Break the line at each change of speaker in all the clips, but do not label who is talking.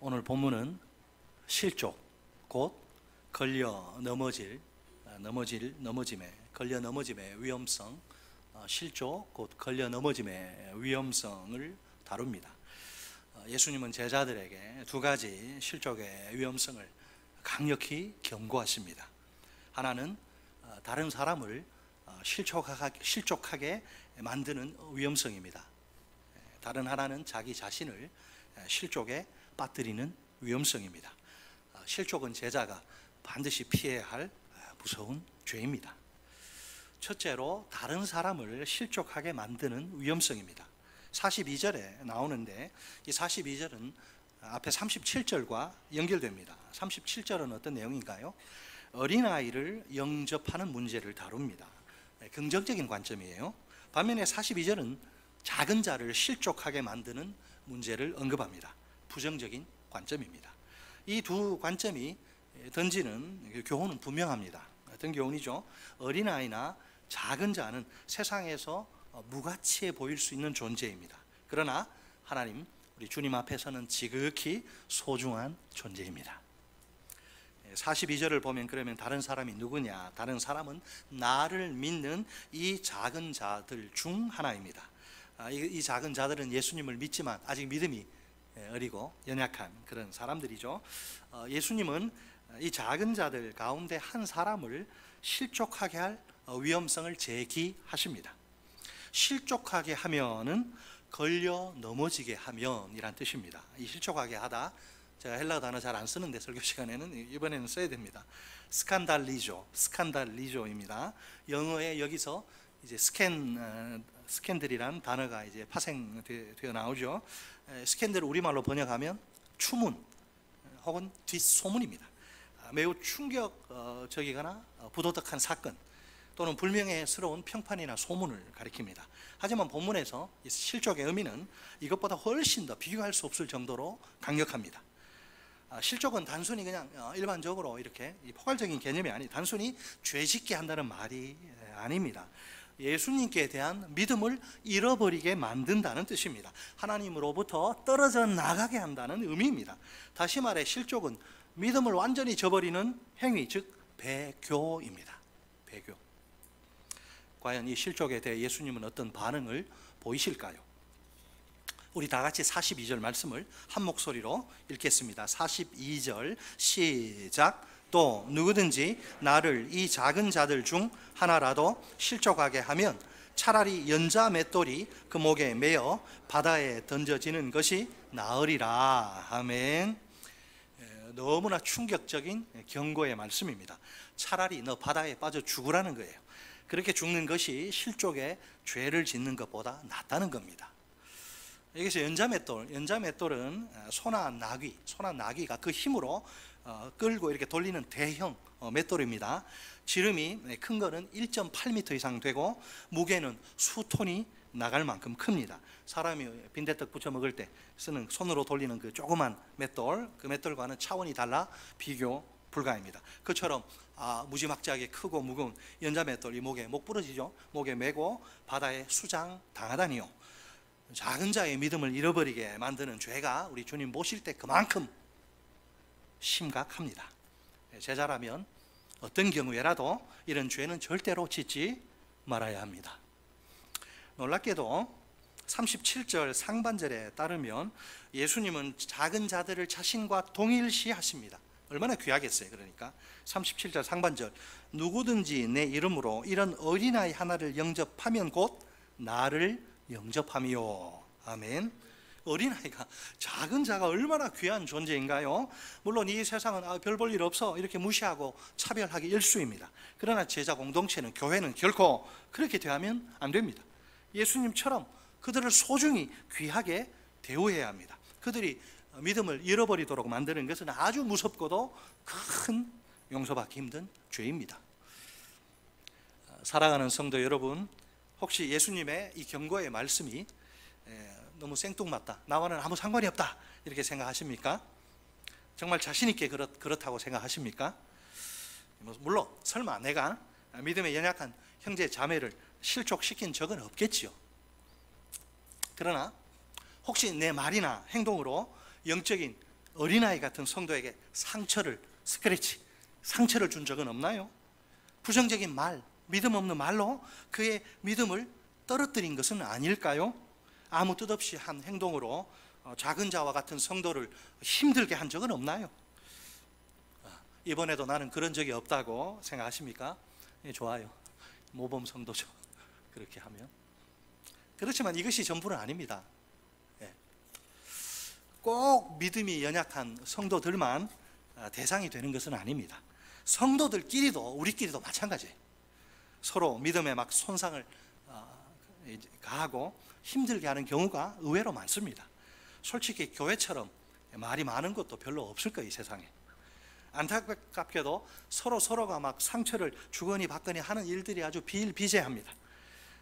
오늘 본문은 실족, 곧 걸려 넘어짐의 위험성, 실족, 곧 걸려 넘어짐의 위험성을 다룹니다. 예수님은 제자들에게 두 가지 실족의 위험성을 강력히 경고하십니다. 하나는 다른 사람을 실족하게 만드는 위험성입니다. 다른 하나는 자기 자신을 실족에 빠뜨리는 위험성입니다. 실족은 제자가 반드시 피해야 할 무서운 죄입니다. 첫째로 다른 사람을 실족하게 만드는 위험성입니다. 42절에 나오는데 이 42절은 앞에 37절과 연결됩니다. 37절은 어떤 내용인가요? 어린아이를 영접하는 문제를 다룹니다. 긍정적인 관점이에요. 반면에 42절은 작은 자를 실족하게 만드는 문제를 언급합니다. 부정적인 관점입니다. 이 두 관점이 던지는 교훈은 분명합니다. 어떤 교훈이죠? 어린아이나 작은 자는 세상에서 무가치해 보일 수 있는 존재입니다. 그러나 하나님, 우리 주님 앞에서는 지극히 소중한 존재입니다. 42절을 보면 그러면 다른 사람이 누구냐? 다른 사람은 나를 믿는 이 작은 자들 중 하나입니다. 이 작은 자들은 예수님을 믿지만 아직 믿음이 어리고 연약한 그런 사람들이죠. 예수님은 이 작은 자들 가운데 한 사람을 실족하게 할 위험성을 제기하십니다. 실족하게 하면은 걸려 넘어지게 하면이란 뜻입니다. 이 실족하게 하다, 제가 헬라어 단어 잘 안 쓰는데 설교 시간에는 이번에는 써야 됩니다. 스칸달리조입니다. 영어에 여기서 이제 스캔들이란 단어가 이제 파생되어 나오죠. 스캔들을 우리말로 번역하면 추문 혹은 뒷소문입니다. 매우 충격적이거나 부도덕한 사건 또는 불명예스러운 평판이나 소문을 가리킵니다. 하지만 본문에서 이 실족의 의미는 이것보다 훨씬 더 비교할 수 없을 정도로 강력합니다. 실족은 단순히 그냥 일반적으로 이렇게 포괄적인 개념이 아니, 단순히 죄짓게 한다는 말이 아닙니다. 예수님께 대한 믿음을 잃어버리게 만든다는 뜻입니다. 하나님으로부터 떨어져 나가게 한다는 의미입니다. 다시 말해 실족은 믿음을 완전히 저버리는 행위, 즉 배교입니다. 배교. 과연 이 실족에 대해 예수님은 어떤 반응을 보이실까요? 우리 다 같이 42절 말씀을 한 목소리로 읽겠습니다. 42절 시작. 또 누구든지 나를 이 작은 자들 중 하나라도 실족하게 하면 차라리 연자 맷돌이 그 목에 매어 바다에 던져지는 것이 나으리라. 아멘. 너무나 충격적인 경고의 말씀입니다. 차라리 너 바다에 빠져 죽으라는 거예요. 그렇게 죽는 것이 실족에 죄를 짓는 것보다 낫다는 겁니다. 여기서 연자 맷돌은 소나 나귀가 그 힘으로 끌고 이렇게 돌리는 대형 맷돌입니다. 지름이 큰 거는 1.8m 이상 되고 무게는 수톤이 나갈 만큼 큽니다. 사람이 빈대떡 부쳐 먹을 때 쓰는 손으로 돌리는 그 조그만 맷돌, 그 맷돌과는 차원이 달라 비교 불가입니다. 그처럼 무지막지하게 크고 무거운 연자 맷돌이 목 부러지죠. 목에 메고 바다에 수장 당하다니요. 작은 자의 믿음을 잃어버리게 만드는 죄가 우리 주님 모실 때 그만큼 심각합니다. 제자라면 어떤 경우에라도 이런 죄는 절대로 짓지 말아야 합니다. 놀랍게도 37절 상반절에 따르면 예수님은 작은 자들을 자신과 동일시하십니다. 얼마나 귀하겠어요. 그러니까 37절 상반절, 누구든지 내 이름으로 이런 어린아이 하나를 영접하면 곧 나를 영접함이요. 아멘. 어린아이가, 작은 자가 얼마나 귀한 존재인가요? 물론 이 세상은 별 볼 일 없어 이렇게 무시하고 차별하기 일쑤입니다. 그러나 제자 공동체는, 교회는 결코 그렇게 대하면 안 됩니다. 예수님처럼 그들을 소중히 귀하게 대우해야 합니다. 그들이 믿음을 잃어버리도록 만드는 것은 아주 무섭고도 큰 용서받기 힘든 죄입니다. 사랑하는 성도 여러분, 혹시 예수님의 이 경고의 말씀이 너무 생뚱맞다, 나와는 아무 상관이 없다 이렇게 생각하십니까? 정말 자신 있게 그렇다고 생각하십니까? 물론 설마 내가 믿음에 연약한 형제 자매를 실족시킨 적은 없겠지요. 그러나 혹시 내 말이나 행동으로 영적인 어린아이 같은 성도에게 상처를 준 적은 없나요? 부정적인 말, 믿음 없는 말로 그의 믿음을 떨어뜨린 것은 아닐까요? 아무 뜻 없이 한 행동으로 작은 자와 같은 성도를 힘들게 한 적은 없나요? 이번에도 나는 그런 적이 없다고 생각하십니까? 예, 좋아요. 모범 성도죠. 그렇게 하면. 그렇지만 이것이 전부는 아닙니다. 예. 꼭 믿음이 연약한 성도들만 대상이 되는 것은 아닙니다. 성도들끼리도 우리끼리도 마찬가지예요. 서로 믿음에 막 손상을 가하고 힘들게 하는 경우가 의외로 많습니다. 솔직히 교회처럼 말이 많은 것도 별로 없을 거예요, 이 세상에. 안타깝게도 서로가 막 상처를 주거니 받거니 하는 일들이 아주 비일비재합니다.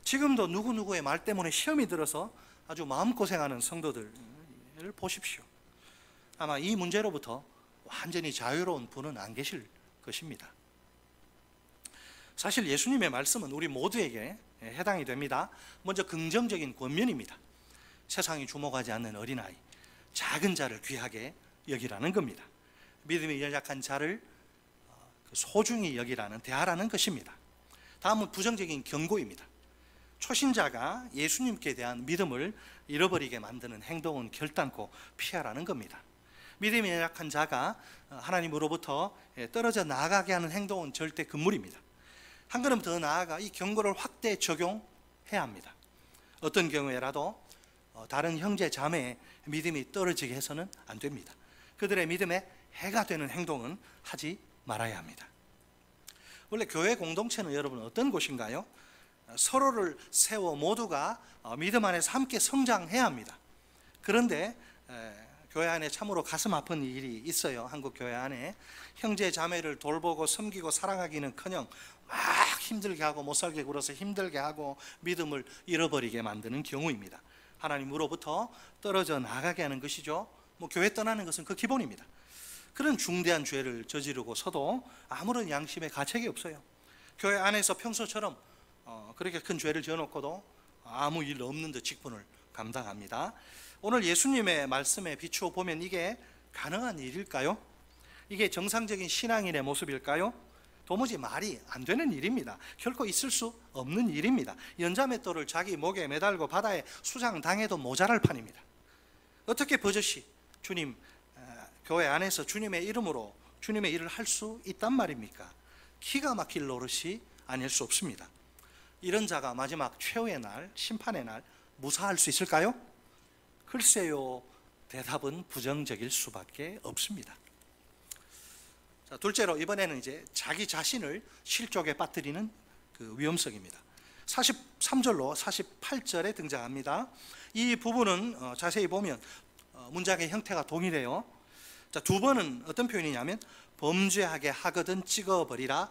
지금도 누구누구의 말 때문에 시험이 들어서 아주 마음고생하는 성도들을 보십시오. 아마 이 문제로부터 완전히 자유로운 분은 안 계실 것입니다. 사실 예수님의 말씀은 우리 모두에게 해당이 됩니다. 먼저 긍정적인 권면입니다. 세상이 주목하지 않는 어린아이, 작은 자를 귀하게 여기라는 겁니다. 믿음이 연약한 자를 소중히 여기라는, 대하라는 것입니다. 다음은 부정적인 경고입니다. 초신자가 예수님께 대한 믿음을 잃어버리게 만드는 행동은 결단코 피하라는 겁니다. 믿음이 연약한 자가 하나님으로부터 떨어져 나아가게 하는 행동은 절대 금물입니다. 한 걸음 더 나아가 이 경고를 확대 적용해야 합니다. 어떤 경우에라도 다른 형제 자매의 믿음이 떨어지게 해서는 안 됩니다. 그들의 믿음에 해가 되는 행동은 하지 말아야 합니다. 원래 교회 공동체는 여러분 어떤 곳인가요? 서로를 세워 모두가 믿음 안에서 함께 성장해야 합니다. 그런데 교회 안에 참으로 가슴 아픈 일이 있어요. 한국 교회 안에 형제 자매를 돌보고 섬기고 사랑하기는커녕 막 힘들게 하고 못살게 굴어서 힘들게 하고 믿음을 잃어버리게 만드는 경우입니다. 하나님으로부터 떨어져 나가게 하는 것이죠. 교회 떠나는 것은 그 기본입니다. 그런 중대한 죄를 저지르고서도 아무런 양심의 가책이 없어요. 교회 안에서 평소처럼 그렇게 큰 죄를 지어놓고도 아무 일 없는 듯 직분을 감당합니다. 오늘 예수님의 말씀에 비추어 보면 이게 가능한 일일까요? 이게 정상적인 신앙인의 모습일까요? 도무지 말이 안 되는 일입니다. 결코 있을 수 없는 일입니다. 연자맷돌을 자기 목에 매달고 바다에 수장당해도 모자랄 판입니다. 어떻게 버젓이 주님, 교회 안에서 주님의 이름으로 주님의 일을 할 수 있단 말입니까? 기가 막힐 노릇이 아닐 수 없습니다. 이런 자가 마지막 최후의 날, 심판의 날 무사할 수 있을까요? 글쎄요, 대답은 부정적일 수밖에 없습니다. 자, 둘째로 이번에는 이제 자기 자신을 실족에 빠뜨리는 그 위험성입니다. 43절로 48절에 등장합니다. 이 부분은 자세히 보면 문장의 형태가 동일해요. 자, 두 번은 어떤 표현이냐면 범죄하게 하거든 찍어버리라,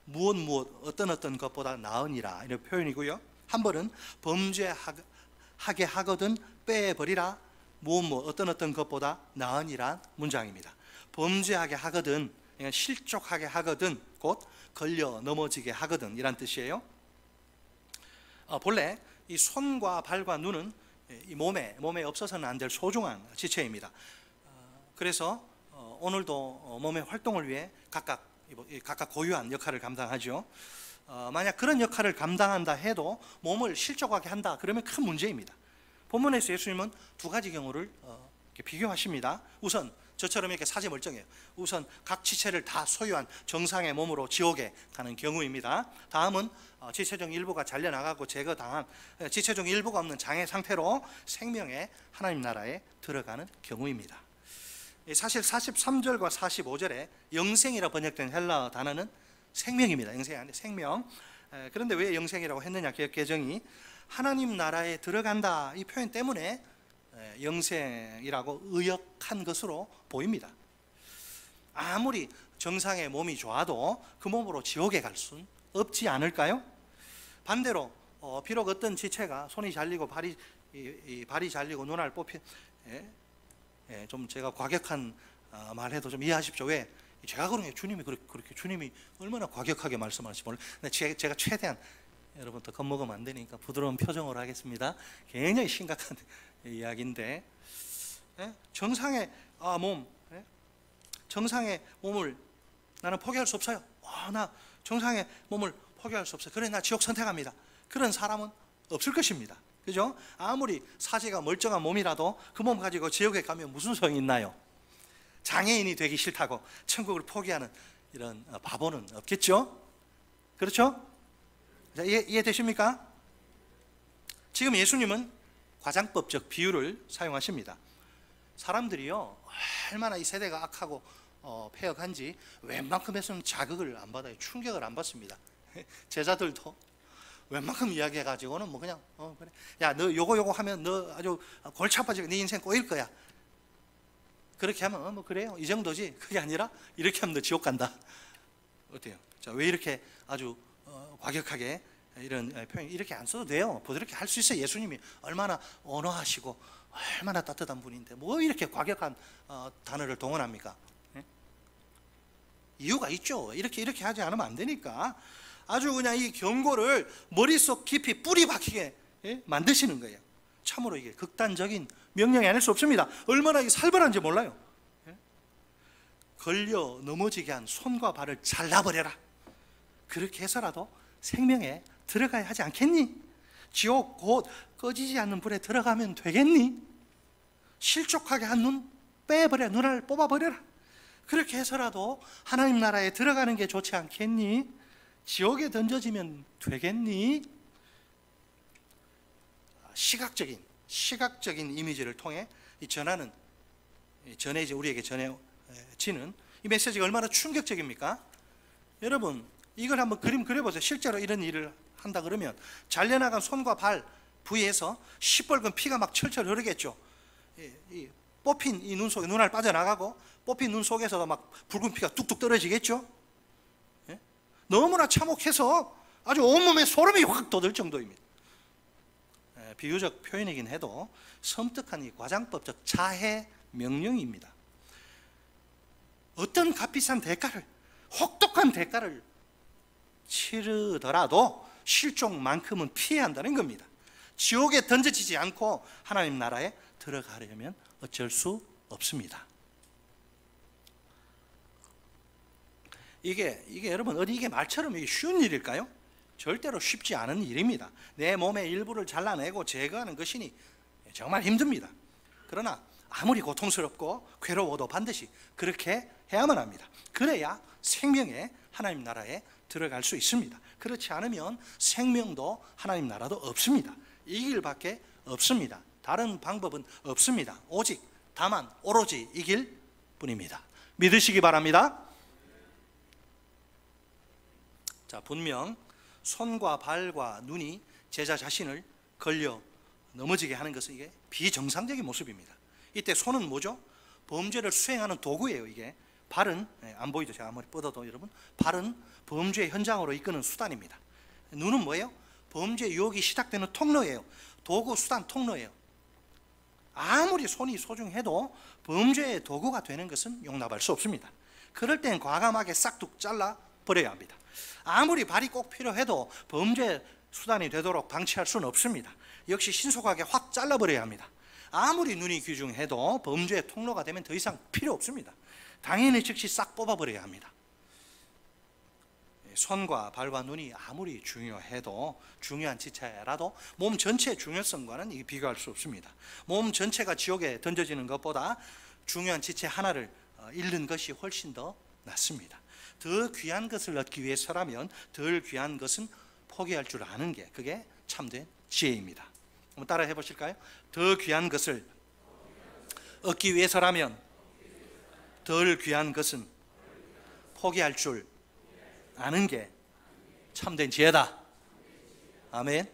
무엇 어떤 것보다 나으니라, 이런 표현이고요. 한 번은 범죄하게 하거든 빼버리라, 무엇 어떤 것보다 나으니란 문장입니다. 범죄하게 하거든, 실족하게 하거든, 곧 걸려 넘어지게 하거든 이란 뜻이에요. 본래 이 손과 발과 눈은 이 몸에 없어서는 안 될 소중한 지체입니다. 그래서 오늘도 몸의 활동을 위해 각각 고유한 역할을 감당하죠. 만약 그런 역할을 감당한다 해도 몸을 실족하게 한다 그러면 큰 문제입니다. 본문에서 예수님은 두 가지 경우를 이렇게 비교하십니다. 우선 저처럼 이렇게 사지 멀쩡해요. 우선 각 지체를 다 소유한 정상의 몸으로 지옥에 가는 경우입니다. 다음은 지체중 일부가 잘려나가고 제거당한 지체중 일부가 없는 장애 상태로 생명의 하나님 나라에 들어가는 경우입니다. 사실 43절과 45절에 영생이라 번역된 헬라어 단어는 생명입니다. 영생이 아니라 생명. 그런데 왜 영생이라고 했느냐, 개정이 하나님 나라에 들어간다 이 표현 때문에 영생이라고 의역한 것으로 보입니다. 아무리 정상의 몸이 좋아도 그 몸으로 지옥에 갈 수는 없지 않을까요? 반대로 비록 어떤 지체가 손이 잘리고 발이 잘리고 눈알 뽑힌, 좀 제가 과격한 말해도 좀 이해하십시오. 왜? 제가 그런 게 주님이 그렇게 주님이 얼마나 과격하게 말씀하실지 몰라요. 제가 최대한 여러분 더 겁먹으면 안 되니까 부드러운 표정으로 하겠습니다. 굉장히 심각한 이야기인데, 정상의 몸, 정상의 몸을 나는 포기할 수 없어요. 나 정상의 몸을 포기할 수 없어요. 그래, 나 지옥 선택합니다. 그런 사람은 없을 것입니다. 그죠? 아무리 사지가 멀쩡한 몸이라도 그 몸 가지고 지옥에 가면 무슨 소용이 있나요? 장애인이 되기 싫다고 천국을 포기하는 이런 바보는 없겠죠? 그렇죠? 자, 이해되십니까? 지금 예수님은 과장법적 비유를 사용하십니다. 사람들이요, 얼마나 이 세대가 악하고 폐역한지 웬만큼 했으면 자극을 안 받아요. 충격을 안 받습니다. 제자들도 웬만큼 이야기해가지고는 뭐 그냥 그래, 야, 너 요거 하면 너 아주 골치 아파지고 네 인생 꼬일 거야. 그렇게 하면 뭐 그래요, 이 정도지. 그게 아니라 이렇게 하면 너 지옥 간다. 어때요? 자, 왜 이렇게 아주 과격하게 이런 표현 이렇게 안 써도 돼요. 부드럽게 할 수 있어요. 예수님이 얼마나 온화하시고 얼마나 따뜻한 분인데 뭐 이렇게 과격한 단어를 동원합니까? 이유가 있죠. 이렇게 하지 않으면 안 되니까 아주 그냥 이 경고를 머릿속 깊이 뿌리 박히게 만드시는 거예요. 참으로 이게 극단적인 명령이 아닐 수 없습니다. 얼마나 이게 살벌한지 몰라요. 걸려 넘어지게 한 손과 발을 잘라버려라. 그렇게 해서라도 생명에 들어가야 하지 않겠니? 지옥 곧 꺼지지 않는 불에 들어가면 되겠니? 실족하게 한 눈 빼버려, 눈알 뽑아버려라. 그렇게 해서라도 하나님 나라에 들어가는 게 좋지 않겠니? 지옥에 던져지면 되겠니? 시각적인 이미지를 통해 우리에게 전해지는 이 메시지가 얼마나 충격적입니까? 여러분, 이걸 한번 그림 그려보세요. 실제로 이런 일을 한다 그러면 잘려나간 손과 발 부위에서 시뻘건 피가 막 철철 흐르겠죠. 뽑힌 이 눈 속에 눈알 빠져나가고 뽑힌 눈 속에서도 막 붉은 피가 뚝뚝 떨어지겠죠. 너무나 참혹해서 아주 온몸에 소름이 확 돋을 정도입니다. 비유적 표현이긴 해도 섬뜩한 이 과장법적 자해 명령입니다. 어떤 값비싼 대가를, 혹독한 대가를 치르더라도 실족만큼은 피해야 한다는 겁니다. 지옥에 던져지지 않고 하나님 나라에 들어가려면 어쩔 수 없습니다. 이게 여러분 어디 이게 말처럼 이게 쉬운 일일까요? 절대로 쉽지 않은 일입니다. 내 몸의 일부를 잘라내고 제거하는 것이니 정말 힘듭니다. 그러나 아무리 고통스럽고 괴로워도 반드시 그렇게 해야만 합니다. 그래야 생명의 하나님 나라에 들어갈 수 있습니다. 그렇지 않으면 생명도 하나님 나라도 없습니다. 이 길밖에 없습니다. 다른 방법은 없습니다. 오직 다만 오로지 이 길뿐입니다. 믿으시기 바랍니다. 자, 분명 손과 발과 눈이 제자 자신을 걸려 넘어지게 하는 것은 이게 비정상적인 모습입니다. 이때 손은 뭐죠? 범죄를 수행하는 도구예요. 이게 발은 안 보이죠? 제가 아무리 뻗어도 여러분, 발은 범죄 현장으로 이끄는 수단입니다. 눈은 뭐예요? 범죄 유혹이 시작되는 통로예요. 도구, 수단, 통로예요. 아무리 손이 소중해도 범죄의 도구가 되는 것은 용납할 수 없습니다. 그럴 땐 과감하게 싹둑 잘라 버려야 합니다. 아무리 발이 꼭 필요해도 범죄 수단이 되도록 방치할 수는 없습니다. 역시 신속하게 확 잘라버려야 합니다. 아무리 눈이 귀중해도 범죄의 통로가 되면 더 이상 필요 없습니다. 당연히 즉시 싹 뽑아버려야 합니다. 손과 발과 눈이 아무리 중요해도 중요한 지체라도 몸 전체의 중요성과는 비교할 수 없습니다. 몸 전체가 지옥에 던져지는 것보다 중요한 지체 하나를 잃는 것이 훨씬 더 낫습니다. 더 귀한 것을 얻기 위해서라면 덜 귀한 것은 포기할 줄 아는 게 그게 참된 지혜입니다. 한번 따라 해보실까요? 더 귀한 것을 얻기 위해서라면 덜 귀한 것은 포기할 줄 아는 게 참된 지혜다. 아멘.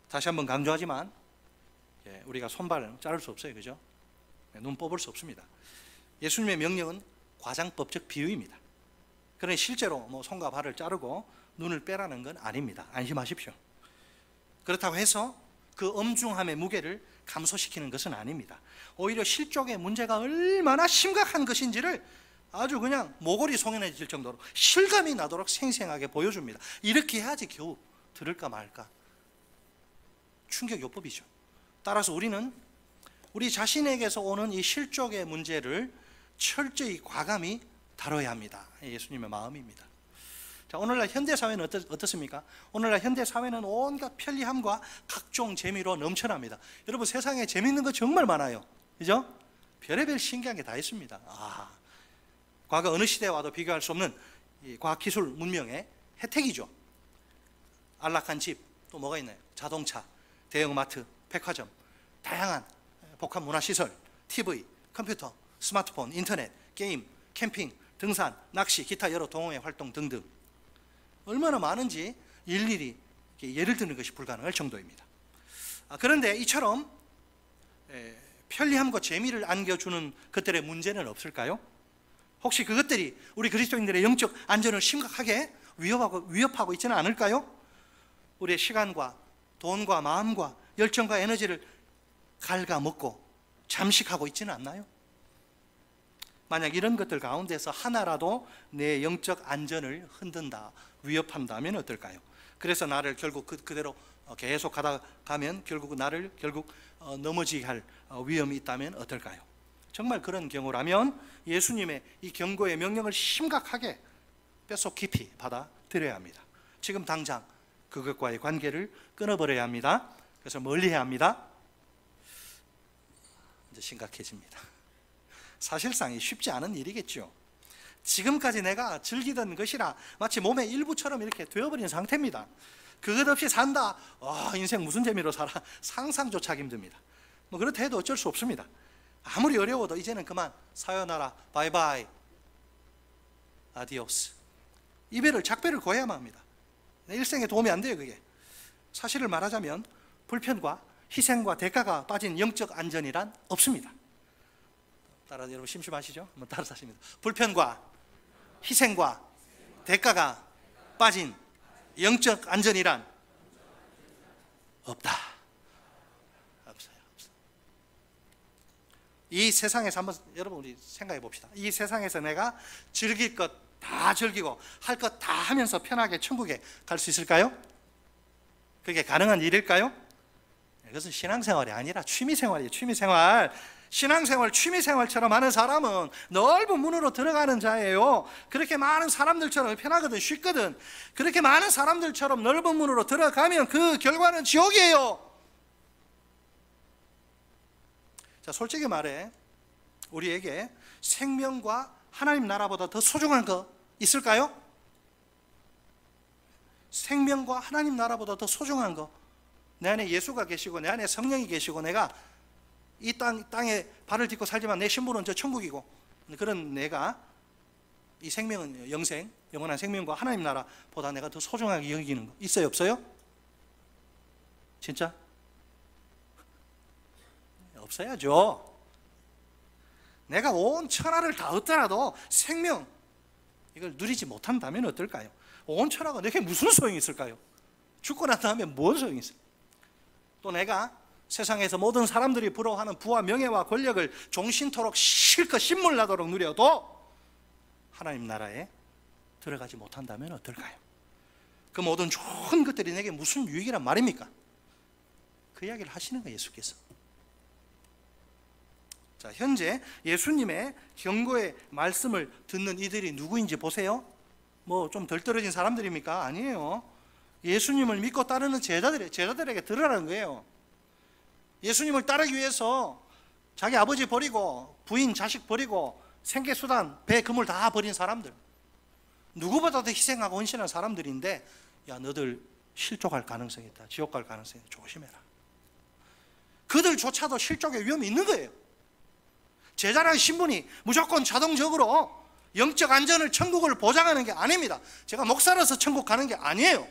다시 한번 강조하지만 우리가 손발을 자를 수 없어요. 그죠? 눈 뽑을 수 없습니다. 예수님의 명령은 과장법적 비유입니다. 그러니 실제로 뭐 손과 발을 자르고 눈을 빼라는 건 아닙니다. 안심하십시오. 그렇다고 해서 그 엄중함의 무게를 감소시키는 것은 아닙니다. 오히려 실족의 문제가 얼마나 심각한 것인지를 아주 그냥 모골이 송연해질 정도로 실감이 나도록 생생하게 보여줍니다. 이렇게 해야지 겨우 들을까 말까. 충격요법이죠. 따라서 우리는 우리 자신에게서 오는 이 실족의 문제를 철저히 과감히 다뤄야 합니다. 예수님의 마음입니다. 자, 오늘날 현대사회는 어떻습니까? 오늘날 현대사회는 온갖 편리함과 각종 재미로 넘쳐납니다. 여러분, 세상에 재미있는 거 정말 많아요. 그죠? 별의별 신기한 게 다 있습니다. 과거 어느 시대와도 비교할 수 없는 이 과학기술 문명의 혜택이죠. 안락한 집, 또 뭐가 있나요? 자동차, 대형마트, 백화점, 다양한 복합 문화시설, TV, 컴퓨터, 스마트폰, 인터넷, 게임, 캠핑, 등산, 낚시, 기타 여러 동호회 활동 등등. 얼마나 많은지 일일이 예를 드는 것이 불가능할 정도입니다. 그런데 이처럼 편리함과 재미를 안겨주는 것들의 문제는 없을까요? 혹시 그것들이 우리 그리스도인들의 영적 안전을 심각하게 위협하고 있지는 않을까요? 우리의 시간과 돈과 마음과 열정과 에너지를 갉아먹고 잠식하고 있지는 않나요? 만약 이런 것들 가운데서 하나라도 내 영적 안전을 흔든다, 위협한다면 어떨까요? 그래서 나를 결국 그대로 계속 가면 결국 나를 넘어지게 할 위험이 있다면 어떨까요? 정말 그런 경우라면 예수님의 이 경고의 명령을 심각하게 뼛속 깊이 받아들여야 합니다. 지금 당장 그것과의 관계를 끊어버려야 합니다. 그래서 멀리 해야 합니다. 이제 심각해집니다. 사실상 쉽지 않은 일이겠죠. 지금까지 내가 즐기던 것이라 마치 몸의 일부처럼 이렇게 되어버린 상태입니다. 그것 없이 산다, 인생 무슨 재미로 살아, 상상조차 하기 힘듭니다. 뭐 그렇다 해도 어쩔 수 없습니다. 아무리 어려워도 이제는 그만, 사요나라, 바이바이, 아디오스, 이별을 작별을 고해야만 합니다. 내 일생에 도움이 안 돼요. 그게 사실을 말하자면 불편과 희생과 대가가 빠진 영적 안전이란 없습니다. 따라 여러분 심심하시죠? 한번 따라서 하십니다. 불편과 희생과 대가가 빠진 영적 안전이란 없다. 없어요. 이 세상에서 한번 여러분 우리 생각해 봅시다. 이 세상에서 내가 즐길 것 다 즐기고 할 것 다 하면서 편하게 천국에 갈 수 있을까요? 그게 가능한 일일까요? 이것은 신앙생활이 아니라 취미생활이에요. 취미생활. 신앙생활, 취미생활처럼 하는 사람은 넓은 문으로 들어가는 자예요. 그렇게 많은 사람들처럼 편하거든, 쉽거든. 그렇게 많은 사람들처럼 넓은 문으로 들어가면 그 결과는 지옥이에요. 자, 솔직히 말해 우리에게 생명과 하나님 나라보다 더 소중한 거 있을까요? 생명과 하나님 나라보다 더 소중한 거, 내 안에 예수가 계시고 내 안에 성령이 계시고 내가 이 땅에 발을 딛고 살지만 내 신분은 저 천국이고, 그런 내가 이 생명은 영생, 영원한 생명과 하나님 나라보다 내가 더 소중하게 여기는 거 있어요, 없어요? 진짜? 없어야죠. 내가 온 천하를 다 얻더라도 생명, 이걸 누리지 못한다면 어떨까요? 온 천하가 내게 무슨 소용이 있을까요? 죽고 난 다음에 뭔 소용이 있어요? 또 내가 세상에서 모든 사람들이 부러워하는 부와 명예와 권력을 종신토록 실컷 신물나도록 누려도 하나님 나라에 들어가지 못한다면 어떨까요? 그 모든 좋은 것들이 내게 무슨 유익이란 말입니까? 그 이야기를 하시는 거예요, 예수께서. 자, 현재 예수님의 경고의 말씀을 듣는 이들이 누구인지 보세요. 뭐 좀 덜 떨어진 사람들입니까? 아니에요. 예수님을 믿고 따르는 제자들에게 들으라는 거예요. 예수님을 따르기 위해서 자기 아버지 버리고 부인 자식 버리고 생계수단 배 그물 다 버린 사람들, 누구보다도 희생하고 헌신한 사람들인데, 야, 너들 실족할 가능성이 있다, 지옥 갈 가능성이 있다, 조심해라. 그들조차도 실족의 위험이 있는 거예요. 제자라는 신분이 무조건 자동적으로 영적 안전을, 천국을 보장하는 게 아닙니다. 제가 목사라서 천국 가는 게 아니에요.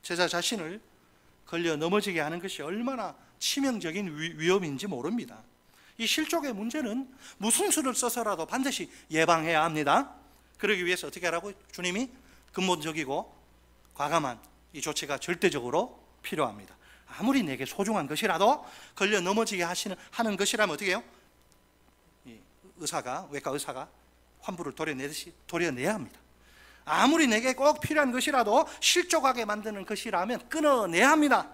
제자 자신을 걸려 넘어지게 하는 것이 얼마나 치명적인 위험인지 모릅니다. 이 실족의 문제는 무슨 수를 써서라도 반드시 예방해야 합니다. 그러기 위해서 어떻게 하라고? 주님이 근본적이고 과감한 이 조치가 절대적으로 필요합니다. 아무리 내게 소중한 것이라도 걸려 넘어지게 하는 것이라면 어떻게 해요? 외과 의사가 환부를 도려내야 합니다. 아무리 내게 꼭 필요한 것이라도 실족하게 만드는 것이라면 끊어내야 합니다.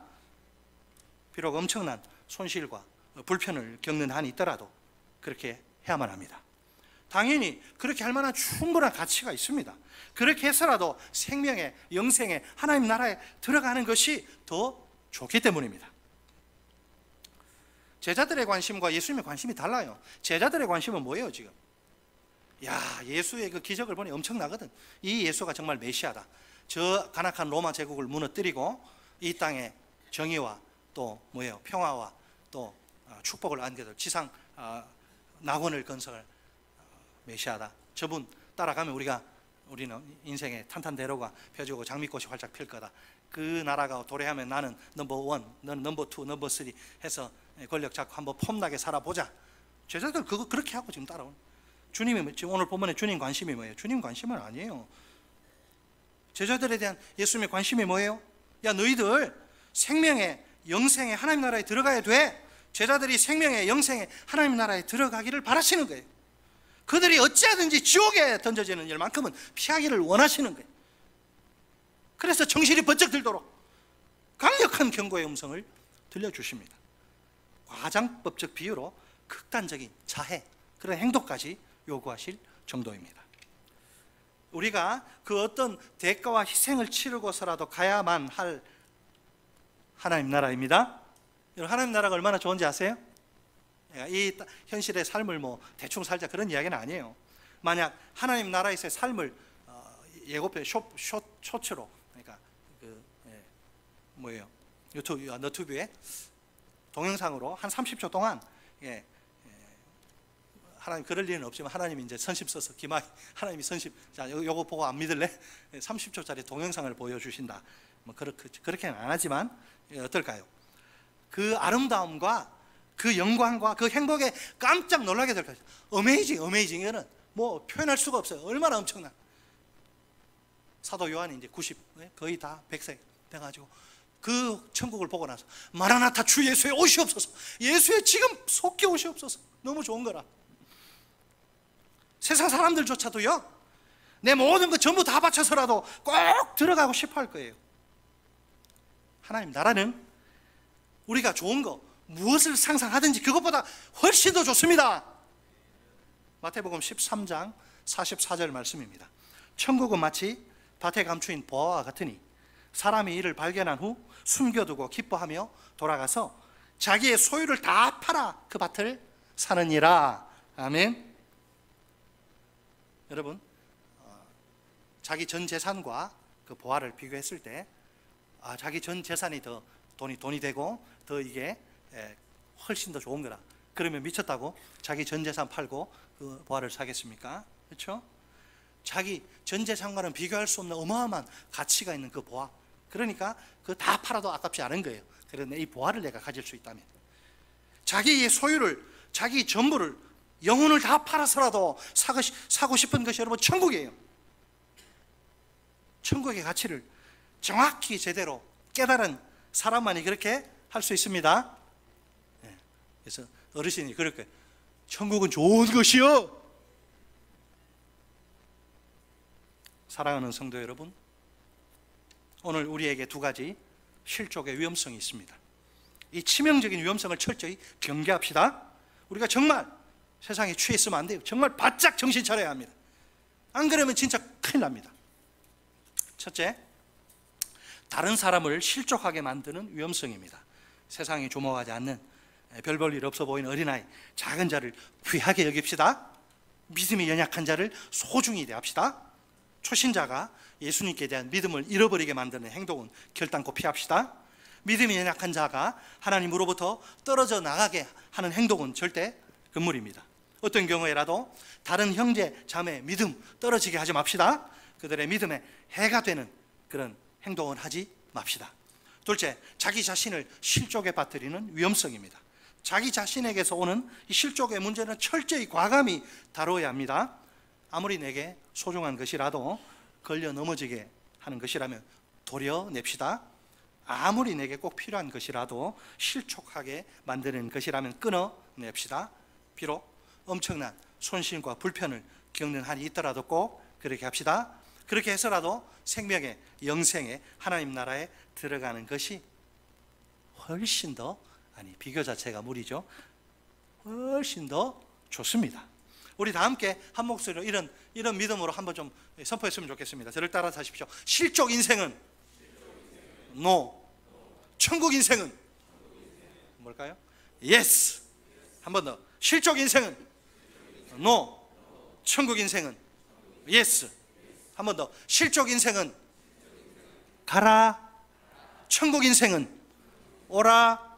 비록 엄청난 손실과 불편을 겪는 한이 있더라도 그렇게 해야만 합니다. 당연히 그렇게 할 만한 충분한 가치가 있습니다. 그렇게 해서라도 생명의 영생의 하나님 나라에 들어가는 것이 더 좋기 때문입니다. 제자들의 관심과 예수님의 관심이 달라요. 제자들의 관심은 뭐예요 지금? 야, 예수의 그 기적을 보니 엄청나거든. 이 예수가 정말 메시아다. 저 간악한 로마 제국을 무너뜨리고 이 땅에 정의와 또 뭐예요? 평화와 또 축복을 안겨줄 지상 낙원을 건설할 메시아다. 저분 따라가면 우리는 인생의 탄탄대로가 펴지고 장미꽃이 활짝 필 거다. 그 나라가 도래하면 나는 넘버 원, 너는 넘버 투, 넘버 쓰리 해서 권력 잡고 한번 폼나게 살아보자. 제자들 그거 그렇게 하고 지금 따라오는. 주님이 지금 오늘 본문에 주님 관심이 뭐예요? 주님 관심은 아니에요. 제자들에 대한 예수님의 관심이 뭐예요? 야, 너희들 생명의 영생의 하나님 나라에 들어가야 돼. 제자들이 생명의 영생의 하나님 나라에 들어가기를 바라시는 거예요. 그들이 어찌하든지 지옥에 던져지는 일만큼은 피하기를 원하시는 거예요. 그래서 정신이 번쩍 들도록 강력한 경고의 음성을 들려주십니다. 과장법적 비유로 극단적인 자해, 그런 행동까지 요구하실 정도입니다. 우리가 그 어떤 대가와 희생을 치르고서라도 가야만 할 하나님 나라입니다. 여러분, 하나님 나라가 얼마나 좋은지 아세요? 이 현실의 삶을 뭐 대충 살자 그런 이야기는 아니에요. 만약 하나님 나라에서의 삶을 예고편 쇼츠로, 그러니까 뭐예요? 너튜브에 동영상으로 한 30초 동안 하나님 그럴 일은 없지만 하나님이 이제 선심 써서 기막이 하나님이 선심, 자 요거 보고 안 믿을래? 30초짜리 동영상을 보여주신다. 뭐 그렇게는 안 하지만 어떨까요? 그 아름다움과 그 영광과 그 행복에 깜짝 놀라게 될 것이죠. 어메이징. 이거는 뭐 표현할 수가 없어요. 얼마나 엄청난. 사도 요한이 이제 90, 거의 다 100세 돼가지고 그 천국을 보고 나서 마라나타 주 예수의 오시옵소서. 예수의 지금 속히 오시옵소서. 너무 좋은 거라. 세상 사람들조차도요, 내 모든 것 전부 다 바쳐서라도 꼭 들어가고 싶어 할 거예요. 하나님 나라는 우리가 좋은 거 무엇을 상상하든지 그것보다 훨씬 더 좋습니다. 마태복음 13장 44절 말씀입니다. 천국은 마치 밭에 감추인 보화와 같으니 사람이 이를 발견한 후 숨겨두고 기뻐하며 돌아가서 자기의 소유를 다 팔아 그 밭을 사느니라. 아멘. 여러분, 자기 전 재산과 그 보화를 비교했을 때 자기 전 재산이 더 돈이 되고 더 이게 훨씬 더 좋은 거라. 그러면 미쳤다고 자기 전 재산 팔고 그 보화를 사겠습니까? 그렇죠? 자기 전 재산과는 비교할 수 없는 어마어마한 가치가 있는 그 보화, 그러니까 그 다 팔아도 아깝지 않은 거예요. 그런데 이 보화를 내가 가질 수 있다면, 자기의 소유를, 자기 전부를, 영혼을 다 팔아서라도 사고 싶은 것이 여러분 천국이에요. 천국의 가치를 정확히 제대로 깨달은 사람만이 그렇게 할 수 있습니다. 그래서 어르신이 그럴 거예요. 천국은 좋은 것이요. 사랑하는 성도 여러분, 오늘 우리에게 두 가지 실족의 위험성이 있습니다. 이 치명적인 위험성을 철저히 경계합시다. 우리가 정말 세상에 취해 있으면 안 돼요. 정말 바짝 정신 차려야 합니다. 안 그러면 진짜 큰일 납니다. 첫째, 다른 사람을 실족하게 만드는 위험성입니다. 세상이 주목하지 않는 별 볼 일 없어 보이는 어린아이, 작은 자를 귀하게 여깁시다. 믿음이 연약한 자를 소중히 대합시다. 초신자가 예수님께 대한 믿음을 잃어버리게 만드는 행동은 결단코 피합시다. 믿음이 연약한 자가 하나님으로부터 떨어져 나가게 하는 행동은 절대 금물입니다. 어떤 경우에라도 다른 형제 자매의 믿음 떨어지게 하지 맙시다. 그들의 믿음에 해가 되는 그런 행동은 하지 맙시다. 둘째, 자기 자신을 실족에 빠뜨리는 위험성입니다. 자기 자신에게서 오는 이 실족의 문제는 철저히 과감히 다뤄야 합니다. 아무리 내게 소중한 것이라도 걸려 넘어지게 하는 것이라면 도려냅시다. 아무리 내게 꼭 필요한 것이라도 실족하게 만드는 것이라면 끊어냅시다. 비록 엄청난 손실과 불편을 겪는 한이 있더라도 꼭 그렇게 합시다. 그렇게 해서라도 생명의 영생의 하나님 나라에 들어가는 것이 훨씬 더, 아니 비교 자체가 무리죠. 훨씬 더 좋습니다. 우리 다 함께 한 목소리로 이런 믿음으로 한번 좀 선포했으면 좋겠습니다. 저를 따라서 하십시오. 실족 인생은 NO. 천국 인생은 뭘까요? Yes. 한 번 더. 실족 인생은 NO. 천국 인생은 Yes. 한 번 더. 실족 인생은 가라. 천국 인생은 오라.